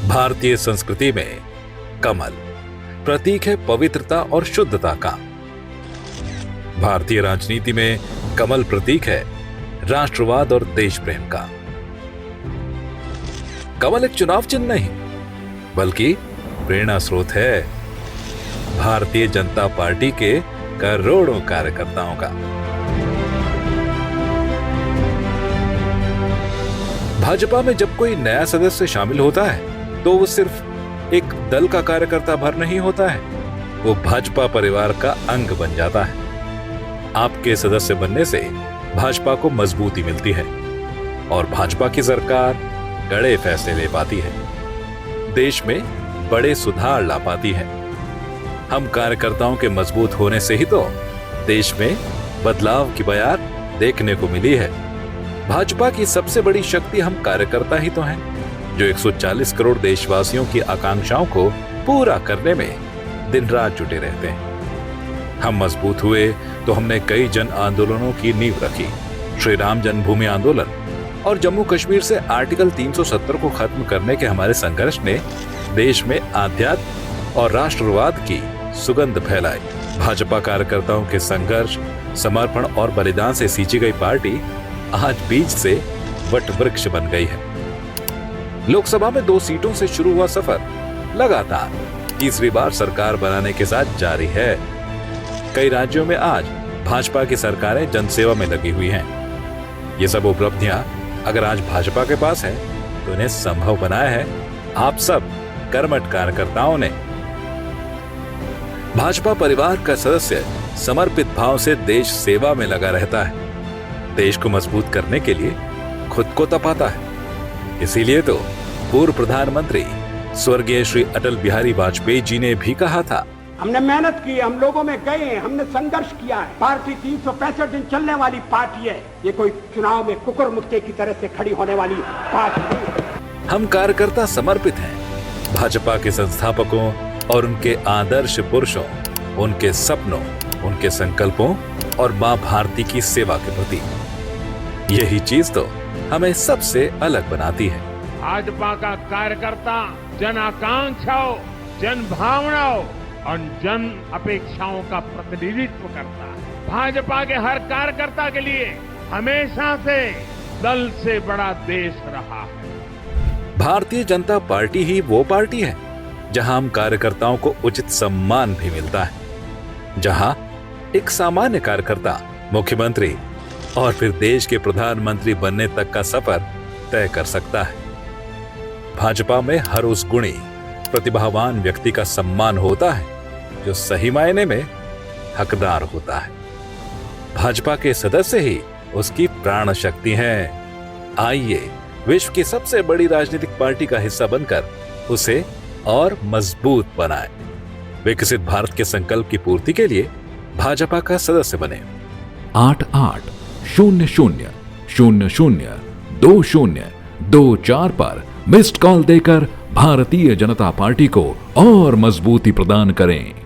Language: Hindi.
भारतीय संस्कृति में कमल प्रतीक है पवित्रता और शुद्धता का। भारतीय राजनीति में कमल प्रतीक है राष्ट्रवाद और देश प्रेम का। कमल एक चुनाव चिन्ह नहीं बल्कि प्रेरणा स्रोत है भारतीय जनता पार्टी के करोड़ों कार्यकर्ताओं का। भाजपा में जब कोई नया सदस्य शामिल होता है तो वो सिर्फ एक दल का कार्यकर्ता भर नहीं होता है, वो भाजपा परिवार का अंग बन जाता है। आपके सदस्य बनने से भाजपा को मजबूती मिलती है और भाजपा की सरकार कड़े फैसले ले पाती है, देश में बड़े सुधार ला पाती है। हम कार्यकर्ताओं के मजबूत होने से ही तो देश में बदलाव की बयार देखने को मिली है। भाजपा की सबसे बड़ी शक्ति हम कार्यकर्ता ही तो हैं, जो 140 करोड़ देशवासियों की आकांक्षाओं को पूरा करने में दिन रात जुटे रहते हैं। हम मजबूत हुए तो हमने कई जन आंदोलनों की नींव रखी। श्री राम जन्मभूमि आंदोलन और जम्मू कश्मीर से आर्टिकल 370 को खत्म करने के हमारे संघर्ष ने देश में आध्यात्म और राष्ट्रवाद की सुगंध फैलाई। भाजपा कार्यकर्ताओं के संघर्ष, समर्पण और बलिदान से सींची गई पार्टी आज बीज से वट वृक्ष बन गई है। लोकसभा में 2 सीटों से शुरू हुआ सफर लगातार तीसरी बार सरकार बनाने के साथ जारी है। कई राज्यों में आज भाजपा की सरकारें जनसेवा में लगी हुई हैं। ये सब उपलब्धियां अगर आज भाजपा के पास है तो इन्हें संभव बनाया है आप सब कर्मठ कार्यकर्ताओं ने। भाजपा परिवार का सदस्य समर्पित भाव से देश सेवा में लगा रहता है, देश को मजबूत करने के लिए खुद को तपाता है। इसीलिए तो पूर्व प्रधानमंत्री स्वर्गीय श्री अटल बिहारी वाजपेयी जी ने भी कहा था, हमने मेहनत की, हम लोगों में गए, हमने संघर्ष किया है। पार्टी 365 दिन चलने वाली पार्टी है, ये कोई चुनाव में कुकुर मुक्के की तरह से खड़ी होने वाली पार्टी नहीं है। हम कार्यकर्ता समर्पित हैं भाजपा के संस्थापकों और उनके आदर्श पुरुषों, उनके सपनों, उनके संकल्पों और मां भारती की सेवा के प्रति। यही चीज तो हमें सबसे अलग बनाती है। भाजपा का कार्यकर्ता जन आकांक्षाओं, जन भावनाओं और जन अपेक्षाओं का प्रतिनिधित्व करता है। भाजपा के हर कार्यकर्ता के लिए हमेशा से दल से बड़ा देश रहा है। भारतीय जनता पार्टी ही वो पार्टी है जहां हम कार्यकर्ताओं को उचित सम्मान भी मिलता है, जहां एक सामान्य कार्यकर्ता मुख्यमंत्री और फिर देश के प्रधानमंत्री बनने तक का सफर तय कर सकता है। भाजपा में हर उस गुणी प्रतिभावान व्यक्ति का सम्मान होता है जो सही मायने में हकदार होता है। भाजपा के सदस्य ही उसकी प्राण शक्ति हैं। आइए विश्व की सबसे बड़ी राजनीतिक पार्टी का हिस्सा बनकर उसे और मजबूत बनाएं। विकसित भारत के संकल्प की पूर्ति के लिए भाजपा का सदस्य बने। 8800002024 पर मिस्ड कॉल देकर भारतीय जनता पार्टी को और मजबूती प्रदान करें।